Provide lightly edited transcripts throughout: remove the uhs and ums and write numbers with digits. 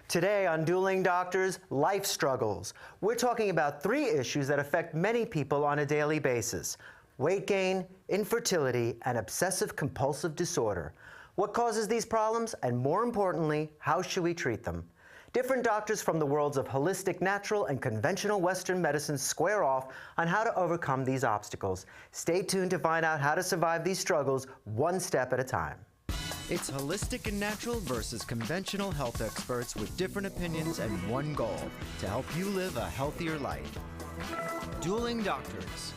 Today on Dueling Doctors, life struggles. We're talking about 3 issues that affect many people on a daily basis: weight gain, infertility, and obsessive-compulsive disorder. What causes these problems, and more importantly, how should we treat them? Different doctors from the worlds of holistic, natural, and conventional Western medicine square off on how to overcome these obstacles. Stay tuned to find out how to survive these struggles one step at a time. It's holistic and natural versus conventional health experts with different opinions and one goal: to help you live a healthier life. Dueling Doctors.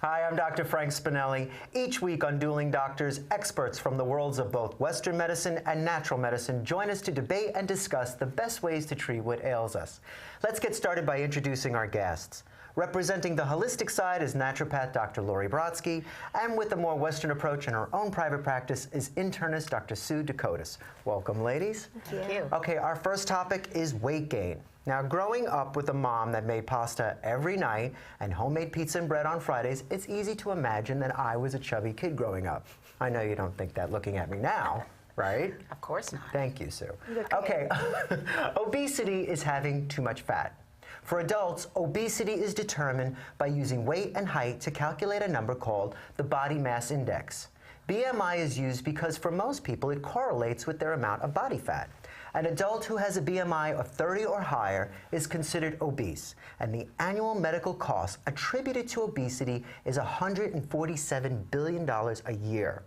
Hi, I'm Dr. Frank Spinelli. Each week on Dueling Doctors, experts from the worlds of both Western medicine and natural medicine join us to debate and discuss the best ways to treat what ails us. Let's get started by introducing our guests. Representing the holistic side is naturopath Dr. Lori Brodsky, and with a more Western approach in her own private practice is internist Dr. Sue Dakotas. Welcome, ladies. Thank you. Okay, our first topic is weight gain. Now, growing up with a mom that made pasta every night and homemade pizza and bread on Fridays, it's easy to imagine that I was a chubby kid growing up. I know you don't think that looking at me now, right? Of course not. Thank you, Sue. Okay, obesity is having too much fat. For adults, obesity is determined by using weight and height to calculate a number called the body mass index. BMI is used because for most people it correlates with their amount of body fat. An adult who has a BMI of 30 or higher is considered obese, and the annual medical cost attributed to obesity is $147 billion a year.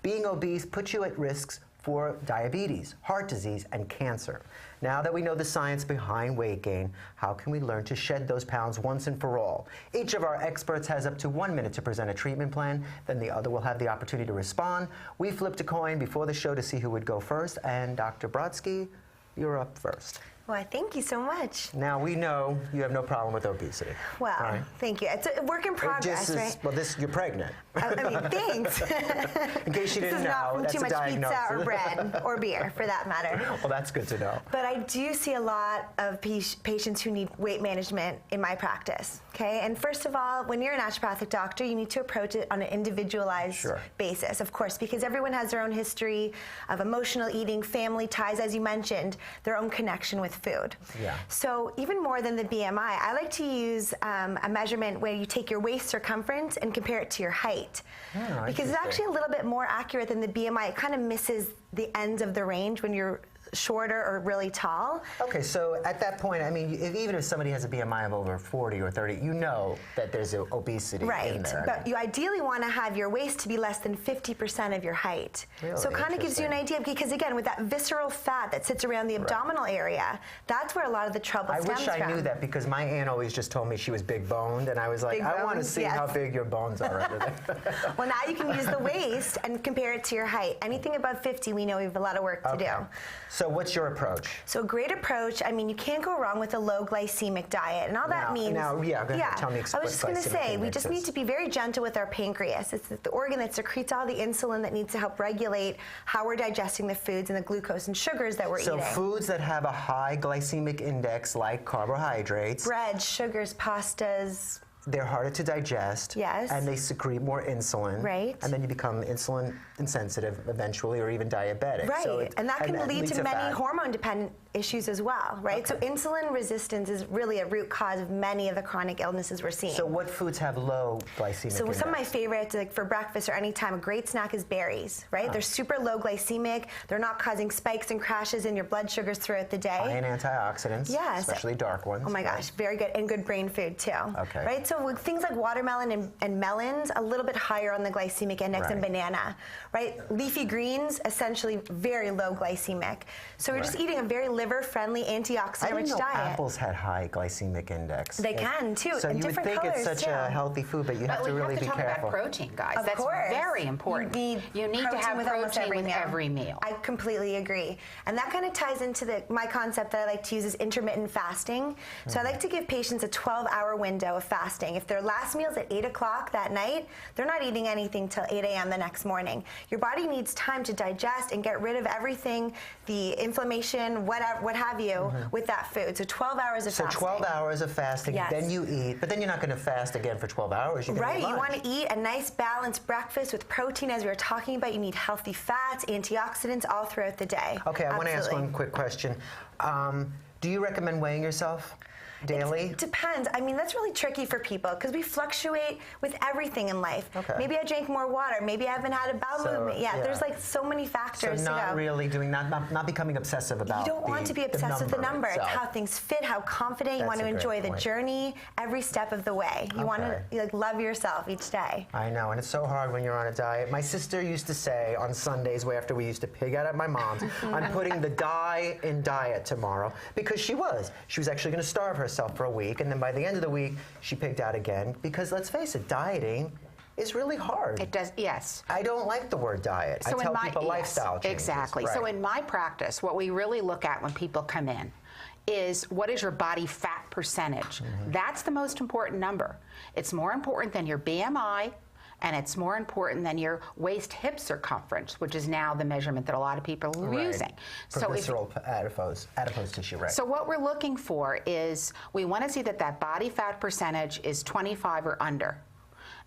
Being obese puts you at risks for diabetes, heart disease, and cancer. Now that we know the science behind weight gain, how can we learn to shed those pounds once and for all? Each of our experts has up to 1 minute to present a treatment plan, then the other will have the opportunity to respond. We flipped a coin before the show to see who would go first, and Dr. Brodsky, you're up first. Well, thank you so much. Now, we know you have no problem with obesity. Well, right? Thank you. It's a work in progress, right? Well, you're pregnant. I mean, thanks. In case you didn't know, that's a diagnosis. Too much pizza or bread or beer, for that matter. Well, that's good to know. But I do see a lot of patients who need weight management in my practice, okay? And first of all, when you're a naturopathic doctor, you need to approach it on an individualized basis, of course, because everyone has their own history of emotional eating, family ties, as you mentioned, their own connection with food. Yeah. So even more than the BMI, I like to use a measurement where you take your waist circumference and compare it to your height. Oh, because it's actually a little bit more accurate than the BMI. It kind of misses the ends of the range when you're shorter or really tall. Okay, so at that point, I mean, even if somebody has a BMI of over 40 or 30, you know that there's obesity in there. Right, but you ideally want to have your waist to be less than 50% of your height. Really? So it kind of gives you an idea, because again, with that visceral fat that sits around the abdominal area, that's where a lot of the trouble stems from. I wish I knew that, because my aunt always just told me she was big boned, and I was like, I want to see how big your bones are under there. Well, now you can use the waist and compare it to your height. Anything above 50, we know we have a lot of work to do. So what's your approach? So a great approach, I mean, you can't go wrong with a low glycemic diet. And all that means... Now, go ahead, tell me I was just going to say, we just need to be very gentle with our pancreas. It's the organ that secretes all the insulin that needs to help regulate how we're digesting the foods and the glucose and sugars that we're eating. So foods that have a high glycemic index, like carbohydrates... bread, sugars, pastas... They're harder to digest. Yes. And they secrete more insulin. Right. And then you become insulin insensitive eventually, or even diabetic. Right. So and that can lead to many hormone-dependent issues as well, right? So insulin resistance is really a root cause of many of the chronic illnesses we're seeing. So what foods have low glycemic index? Some of my favorites, like for breakfast or any time, a great snack is berries, right? They're super low glycemic. They're not causing spikes and crashes in your blood sugars throughout the day. High in antioxidants, yes. especially dark ones. Oh my gosh, very good. And good brain food too. Okay. Right? So with things like watermelon and melons, a little bit higher on the glycemic index than banana, right? Leafy greens, essentially very low glycemic. So we're just eating a very liver-friendly, antioxidant-rich diet. Apples had high glycemic index. They can too, so in you would different think it's such a healthy food, but you have to really be careful. But we have to talk about protein, guys. Of That's course. very important. You need to have protein with every meal. I completely agree. And that kind of ties into my concept that I like to use is intermittent fasting. So I like to give patients a 12-hour window of fasting. fasting. If their last meal's at 8 o'clock that night, they're not eating anything till 8 a.m. the next morning. Your body needs time to digest and get rid of everything, the inflammation, what have you, with that food. So 12 hours of fasting. So 12 hours of fasting, then you eat, but then you're not going to fast again for 12 hours. You're right, you want to eat a nice balanced breakfast with protein, as we were talking about. You need healthy fats, antioxidants all throughout the day. Okay, I want to ask one quick question. Do you recommend weighing yourself daily? It depends. I mean, that's really tricky for people because we fluctuate with everything in life. Okay. Maybe I drank more water. Maybe I haven't had a bowel movement. Yeah, there's like so many factors so not really doing, not becoming obsessive about. You don't want to be obsessed with the number. It's how things fit, how confident you want to enjoy the journey every step of the way. You want to like love yourself each day. I know, and it's so hard when you're on a diet. My sister used to say on Sundays, after we used to pig out at my mom's, I'm putting the die in diet tomorrow, because she was actually going to starve herself for a week, and then by the end of the week, she pigged out again, because let's face it, dieting is really hard. It does, yes. I don't like the word diet. So I tell people lifestyle changes. Exactly. Right. So in my practice, what we really look at when people come in is what is your body fat percentage. That's the most important number. It's more important than your BMI, and it's more important than your waist-hip circumference, which is now the measurement that a lot of people are using. For visceral adipose tissue, right. So what we're looking for is, we want to see that body fat percentage is 25 or under.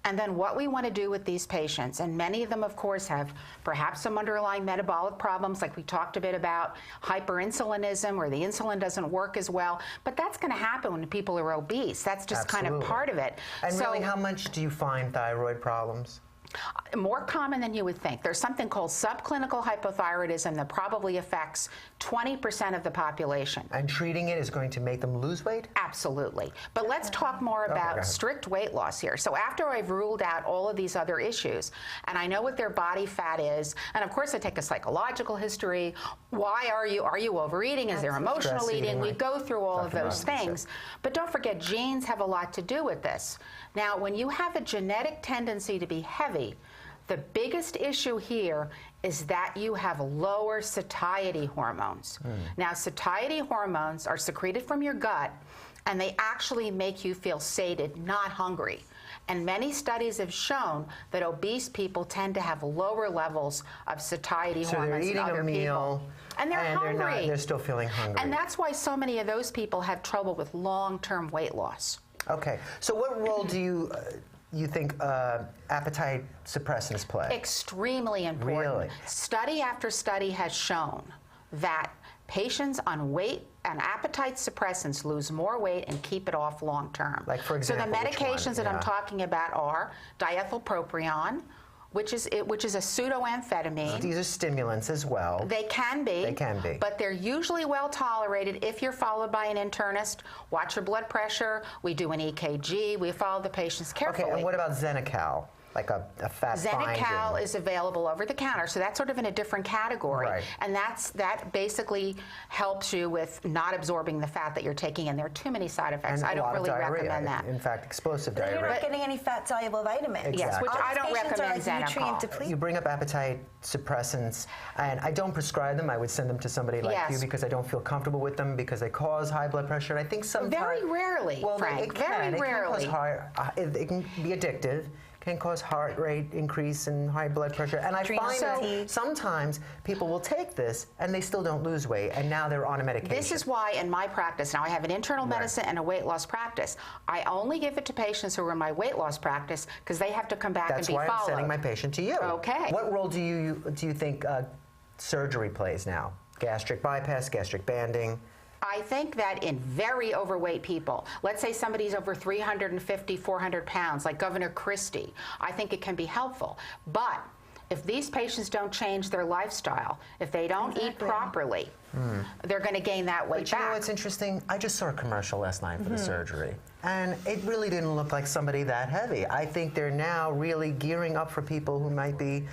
And then what we want to do with these patients, and many of them, of course, have perhaps some underlying metabolic problems, like we talked a bit about, hyperinsulinism, where the insulin doesn't work as well. But that's going to happen when people are obese. That's just kind of part of it. And really, how much do you find thyroid problems? More common than you would think. There's something called subclinical hypothyroidism that probably affects 20% of the population. And treating it is going to make them lose weight? Absolutely. But let's talk more about strict weight loss here. So after I've ruled out all of these other issues, and I know what their body fat is, and of course I take a psychological history. Why are you overeating? Is there emotional eating? We go through all of those things. But don't forget, genes have a lot to do with this. Now, when you have a genetic tendency to be heavy, the biggest issue here is that you have lower satiety hormones. Now, satiety hormones are secreted from your gut, and they actually make you feel sated, not hungry. And many studies have shown that obese people tend to have lower levels of satiety hormones than other people. So they're eating a meal, and they're still feeling hungry. And that's why so many of those people have trouble with long-term weight loss. Okay, so what role do you think appetite suppressants play? Extremely important. Really? Study after study has shown that patients on weight and appetite suppressants lose more weight and keep it off long term. Like, for example, so the medications that I'm talking about are diethylpropion, which is a pseudoamphetamine. These are stimulants as well. They can be. They can be. But they're usually well tolerated if you're followed by an internist. Watch your blood pressure. We do an EKG. We follow the patients carefully. Okay, and what about Xenical? Like a fat Xenical is available over the counter, so that's sort of in a different category. Right. And that basically helps you with not absorbing the fat that you're taking, and there are too many side effects. And I don't really recommend that. In fact, explosive diarrhea. You're not getting any fat-soluble vitamins. Exactly. Yes, which I don't recommend Xenical. You bring up appetite suppressants, and I don't prescribe them. I would send them to somebody like you because I don't feel comfortable with them because they cause high blood pressure. I think sometimes... Very rarely, Frank. Very rarely. It can be addictive. Can cause heart rate increase and high blood pressure. And I find that sometimes people will take this and they still don't lose weight, and now they're on a medication. This is why in my practice, now I have an internal medicine and a weight loss practice. I only give it to patients who are in my weight loss practice because they have to come back and be followed. That's why I'm sending my patient to you. Okay. What role do you think surgery plays now? Gastric bypass, gastric banding? I think that in very overweight people, let's say somebody's over 350, 400 pounds, like Governor Christie, I think it can be helpful. But if these patients don't change their lifestyle, if they don't eat properly, they're going to gain that weight back. You know what's interesting? I just saw a commercial last night for the surgery, and it really didn't look like somebody that heavy. I think they're now really gearing up for people who might be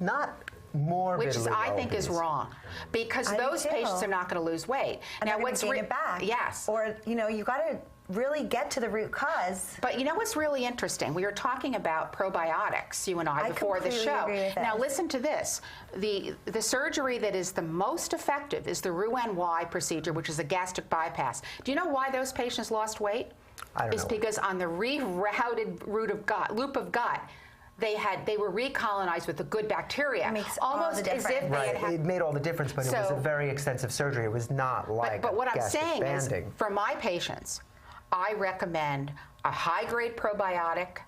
not morbidly obese. Which I think is wrong, because those patients are not going to lose weight. And now what's gain it back? Yes. Or you got to really get to the root cause. But you know what's really interesting? We were talking about probiotics, you and I before the show. Agree with now listen to this. The surgery that is the most effective is the Roux-en-Y procedure, which is a gastric bypass. Do you know why those patients lost weight? is because on the rerouted loop of gut, they were recolonized with the good bacteria. It makes almost as if they had it made all the difference, but it was a very extensive surgery. It was not like But what I'm saying banding. is, for my patients, I recommend a high-grade probiotic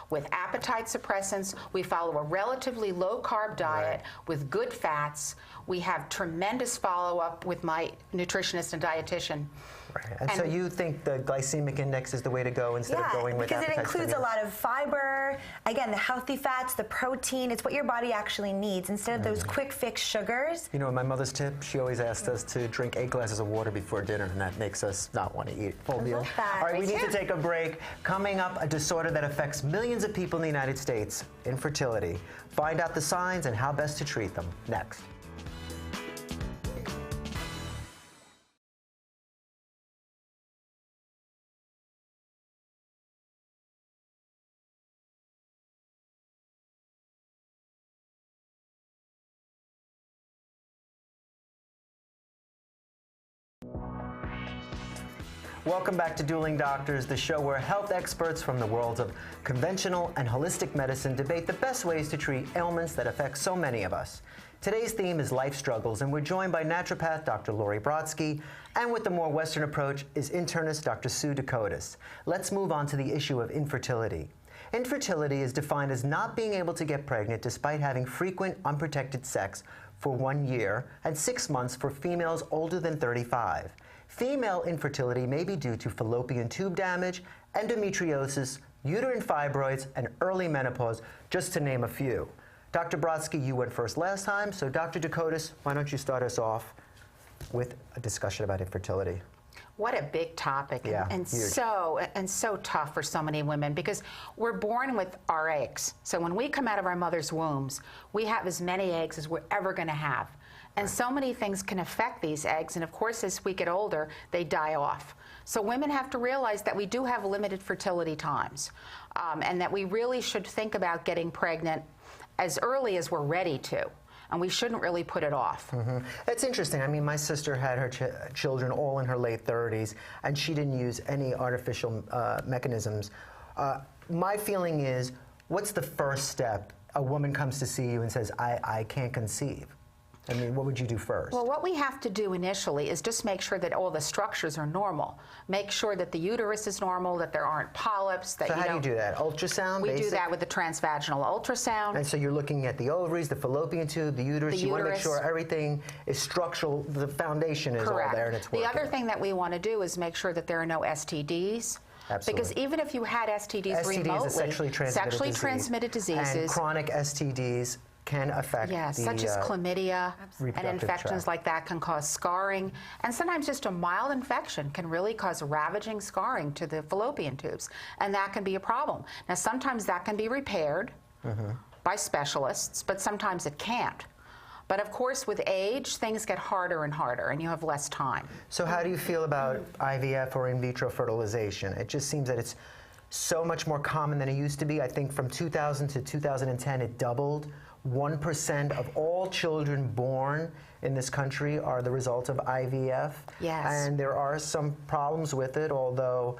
with appetite suppressants. We follow a relatively low-carb diet with good fats. We have tremendous follow-up with my nutritionist and dietitian. Right. And so you think the glycemic index is the way to go instead of going with appetite because it includes stimulants? a lot of fiber, again, the healthy fats, the protein. It's what your body actually needs instead of those quick fix sugars. You know, my mother's tip, she always asked us to drink 8 glasses of water before dinner, and that makes us not want to eat full meal. That. All right, we need to take a break. Coming up, a disorder that affects millions of people in the United States, infertility. Find out the signs and how best to treat them. Next. Welcome back to Dueling Doctors, the show where health experts from the worlds of conventional and holistic medicine debate the best ways to treat ailments that affect so many of us. Today's theme is life struggles, and we're joined by naturopath Dr. Lori Brodsky, and with the more Western approach is internist Dr. Sue Dakotas. Let's move on to the issue of infertility. Infertility is defined as not being able to get pregnant despite having frequent unprotected sex for 1 year and 6 months for females older than 35. Female infertility may be due to fallopian tube damage, endometriosis, uterine fibroids, and early menopause, just to name a few. Dr. Brodsky, you went first last time, so Dr. Dakotas, why don't you start us off with a discussion about infertility? What a big topic, Yeah, and huge. so tough for so many women, because we're born with our eggs. So when we come out of our mother's wombs, we have as many eggs as we're ever going to have. And so many things can affect these eggs, and of course, as we get older, they die off. So women have to realize that we do have limited fertility times, and that we really should think about getting pregnant as early as we're ready to. And we shouldn't really put it off. It's interesting. I mean, my sister had her children all in her late 30s, and she didn't use any artificial mechanisms. My feeling is, what's the first step? A woman comes to see you and says, I can't conceive. I mean, what would you do first? Well, what we have to do initially is just make sure that all the structures are normal. Make sure that the uterus is normal, that there aren't polyps. That, so how do you do that? Ultrasound? We do that with the transvaginal ultrasound. And so you're looking at the ovaries, the fallopian tube, the uterus. You want to make sure everything is structural, the foundation is Correct. all there and it's working. The other thing that we want to do is make sure that there are no STDs. Absolutely. Because even if you had STDs remotely, STDs is sexually transmitted diseases. And chronic STDs can affect such as chlamydia and tract. infections like that can cause scarring. And sometimes just a mild infection can really cause ravaging scarring to the fallopian tubes. And that can be a problem. Now, sometimes that can be repaired by specialists, but sometimes it can't. But of course, with age, things get harder and harder, and you have less time. So how do you feel about IVF or in vitro fertilization? It just seems that it's so much more common than it used to be. I think from 2000 to 2010, it doubled. 1% of all children born in this country are the result of IVF. Yes. And there are some problems with it, although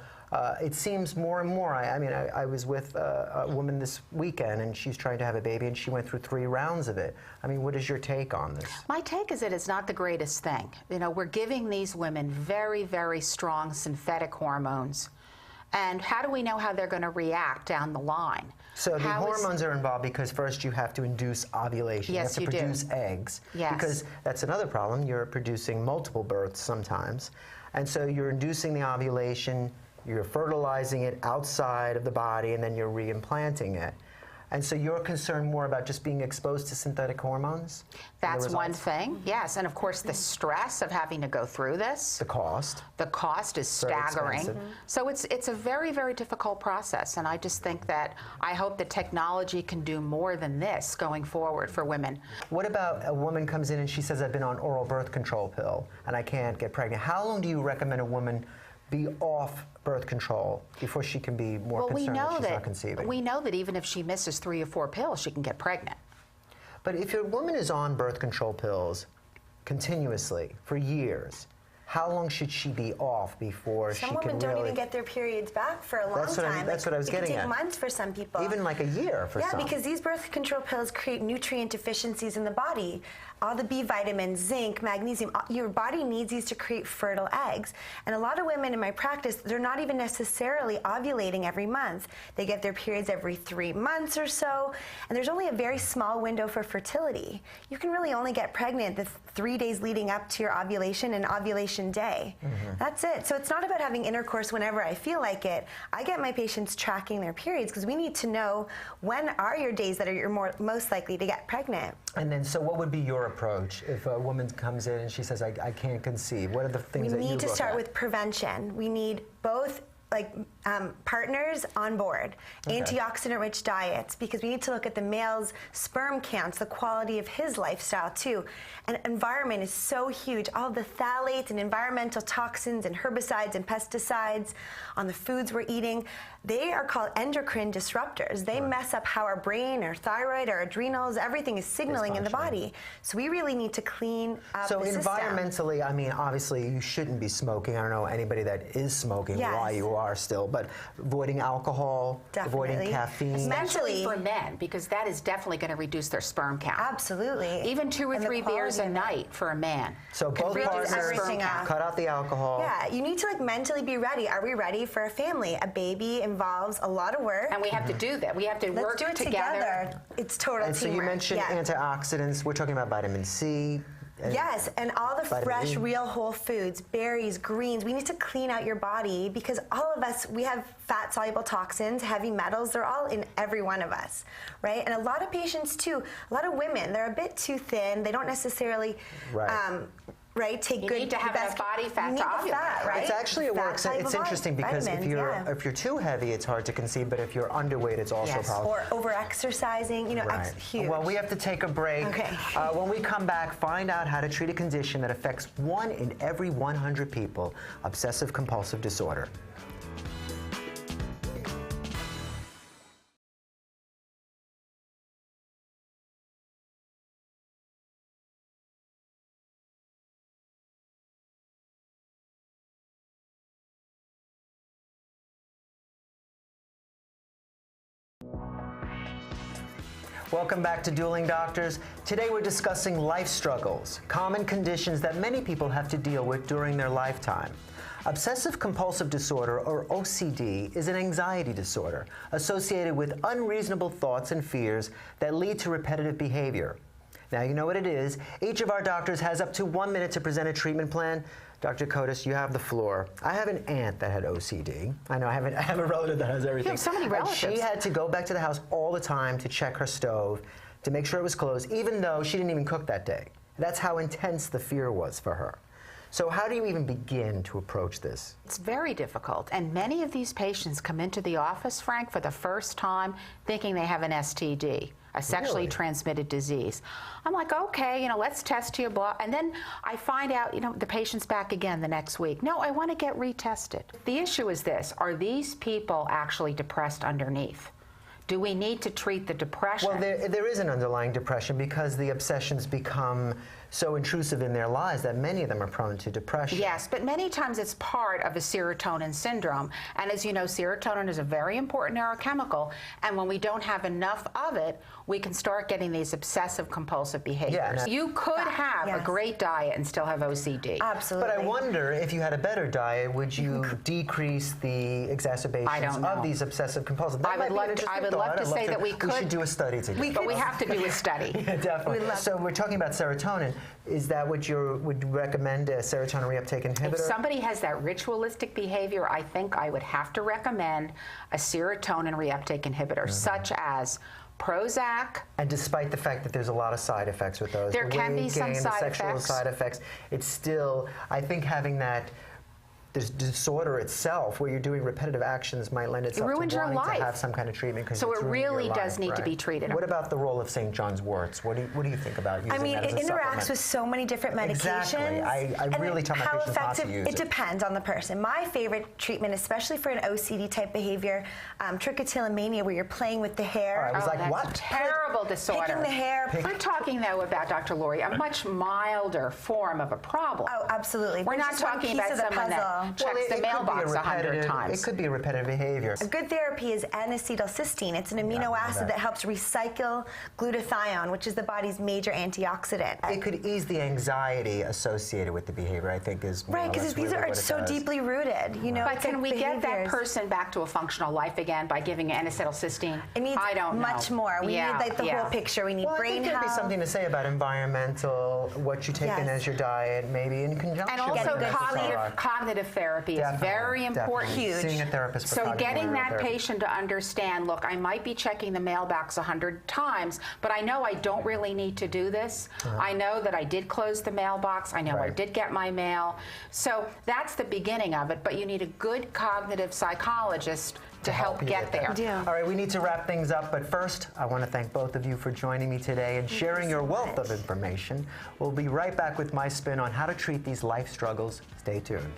it seems more and more. I was with a woman this weekend, and she's trying to have a baby, and she went through 3 rounds of it. I mean, what is your take on this? My take is that it's not the greatest thing. You know, we're giving these women very, very strong synthetic hormones. And how do we know how they're going to react down the line? So the hormones are involved because first you have to induce ovulation. Yes, you have to produce eggs. Yes. Because that's another problem. You're producing multiple births sometimes. And so you're inducing the ovulation, you're fertilizing it outside of the body, and then you're reimplanting it. And so you're concerned more about just being exposed to synthetic hormones? That's one thing, yes. And of course, the stress of having to go through this. The cost. The cost is staggering. Expensive. So it's a very, very difficult process. And I just think that I hope that technology can do more than this going forward for women. What about a woman comes in and she says, I've been on oral birth control pill and I can't get pregnant? How long do you recommend a woman be off birth control before she can be more concerned that she's not conceiving? We know that even if she misses 3 or 4 pills, she can get pregnant. But if your woman is on birth control pills continuously for years, how long should she be off before she can really... Some women don't even get their periods back for a long time. That's what I was getting at. It can take months for some people. Even like a year for some. Yeah, because these birth control pills create nutrient deficiencies in the body. All the B vitamins, zinc, magnesium, your body needs these to create fertile eggs. And a lot of women in my practice, they're not even necessarily ovulating every month. They get their periods every 3 months or so, and there's only a very small window for fertility. You can really only get pregnant the 3 days leading up to your ovulation and ovulation day. That's it. So it's not about having intercourse whenever I feel like it. I get my patients tracking their periods because we need to know when are your days that you're most likely to get pregnant. And then, so what would be your approach if a woman comes in and she says, I can't conceive? What are the things that you look at? We need to start with prevention. We need both partners on board, antioxidant-rich diets, because we need to look at the male's sperm counts, the quality of his lifestyle too. And environment is so huge. All the phthalates and environmental toxins and herbicides and pesticides on the foods we're eating, they are called endocrine disruptors. They mess up how our brain, our thyroid, our adrenals, everything is signaling in the body. So we really need to clean up the system. So environmentally, I mean, obviously you shouldn't be smoking. I don't know anybody that is smoking while you are still, but avoiding alcohol, avoiding caffeine. Especially for men, because that is definitely going to reduce their sperm count. Absolutely. Even 2 or 3 beers a night for a man. So both partners cut out the alcohol. Yeah, you need to mentally be ready. Are we ready for a family? A baby involves a lot of work. And we have to do that. We have to work together. It's total teamwork. And so you mentioned antioxidants. We're talking about vitamin C. Yes, and all the fresh, real whole foods, berries, greens. We need to clean out your body because all of us, we have fat-soluble toxins, heavy metals. They're all in every one of us, right? And a lot of patients, too, a lot of women, they're a bit too thin. They don't necessarily... take you good. Need to have enough body fat to ovulate. Right? It's actually it's interesting because if you're too heavy, it's hard to conceive. But if you're underweight, it's also probably or over-exercising. Huge. Well, we have to take a break. Okay. When we come back, find out how to treat a condition that affects 1 in every 100 people: obsessive-compulsive disorder. Welcome back to Dueling Doctors. Today we're discussing life struggles, common conditions that many people have to deal with during their lifetime. Obsessive-compulsive disorder, or OCD, is an anxiety disorder associated with unreasonable thoughts and fears that lead to repetitive behavior. Now, you know what it is. Each of our doctors has up to 1 minute to present a treatment plan. Dr. Kotis, you have the floor. I have an aunt that had OCD. I know I have a relative that has everything. You have so many relatives. And she had to go back to the house all the time to check her stove, to make sure it was closed, even though she didn't even cook that day. That's how intense the fear was for her. So how do you even begin to approach this? It's very difficult, and many of these patients come into the office, Frank, for the first time thinking they have an STD, a sexually transmitted disease. I'm like, okay, let's test your blood. And then I find out, the patient's back again the next week. No, I want to get retested. The issue is this: are these people actually depressed underneath? Do we need to treat the depression? Well, there is an underlying depression because the obsessions become so intrusive in their lives that many of them are prone to depression. Yes, but many times it's part of a serotonin syndrome. And as you know, serotonin is a very important neurochemical. And when we don't have enough of it, we can start getting these obsessive-compulsive behaviors. You could have a great diet and still have OCD. Absolutely. But I wonder, if you had a better diet, would you decrease the exacerbations of these obsessive-compulsive? I would love to say that we could. We should do a study together. But we have to do a study. Yeah, definitely. So we're talking about serotonin. Is that what you would recommend, a serotonin reuptake inhibitor? If somebody has that ritualistic behavior, I think I would have to recommend a serotonin reuptake inhibitor, such as Prozac. And despite the fact that there's a lot of side effects with those, there can be some side sexual effects. side effects, it's still, I think having that the disorder itself, where you're doing repetitive actions, might lend itself to ruins your wanting life. to have some kind of treatment. So it's it ruining really your does life, need to right? be treated. What about the role of St. John's worts? What do you think about using I mean, that as it a interacts supplement? with so many different medications. Exactly. I really tell my how patients not to effective, use it it. depends on the person. My favorite treatment, especially for an OCD type behavior, trichotillomania, where you're playing with the hair. I was like, that's what? a terrible disorder. Picking the hair. We're talking, though, about, Dr. Lori, a much milder form of a problem. Oh, absolutely. We're It's not just one talking piece about of the someone that puzzle. checks the mailbox 100 times. It could be a repetitive behavior. A good therapy is N-acetylcysteine. It's an amino acid that helps recycle glutathione, which is the body's major antioxidant. It could ease the anxiety associated with the behavior, I think, is more or Right, because less these really are what it so does. deeply rooted. You know, But it's can like we get that behaviors. person back to a functional life again by giving N-acetylcysteine? It needs I don't know. much more. We need like the whole picture. We need Well, I brain think there'd be health. something to say about environmental, what you take in Yes. as your diet, maybe in conjunction And also with cognitive therapy is very important. Definitely. Seeing a therapist for So cognitive getting that therapy. patient to understand, look, I might be checking the mailbox 100 times, but I know I don't really need to do this. I know that I did close the mailbox. I know I Right. did get my mail. So that's the beginning of it, but you need a good cognitive psychologist to help you get there. Yeah. All right, we need to wrap things up, but first, I want to thank both of you for joining me today and sharing your wealth of information. We'll be right back with my spin on how to treat these life struggles. Stay tuned.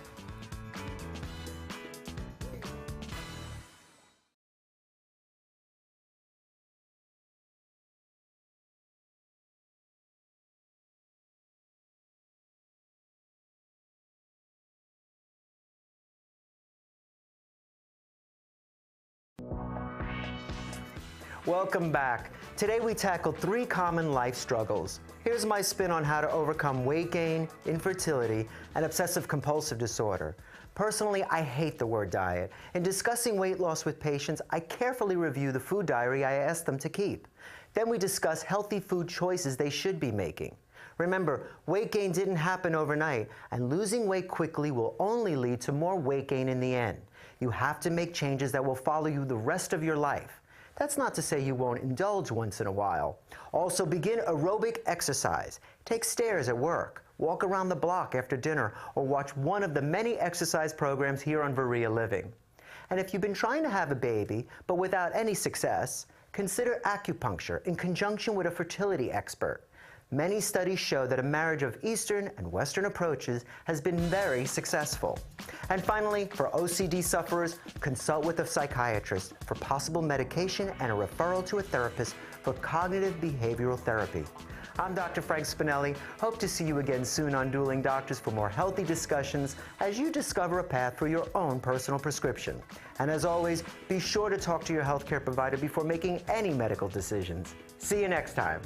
Welcome back. Today we tackled 3 common life struggles. Here's my spin on how to overcome weight gain, infertility, and obsessive compulsive disorder. Personally, I hate the word diet. In discussing weight loss with patients, I carefully review the food diary I ask them to keep. Then we discuss healthy food choices they should be making. Remember, weight gain didn't happen overnight, and losing weight quickly will only lead to more weight gain in the end. You have to make changes that will follow you the rest of your life. That's not to say you won't indulge once in a while. Also, begin aerobic exercise. Take stairs at work, walk around the block after dinner, or watch one of the many exercise programs here on Varia Living. And if you've been trying to have a baby, but without any success, consider acupuncture in conjunction with a fertility expert. Many studies show that a marriage of Eastern and Western approaches has been very successful. And finally, for OCD sufferers, consult with a psychiatrist for possible medication and a referral to a therapist for cognitive behavioral therapy. I'm Dr. Frank Spinelli. Hope to see you again soon on Dueling Doctors for more healthy discussions as you discover a path for your own personal prescription. And as always, be sure to talk to your healthcare provider before making any medical decisions. See you next time.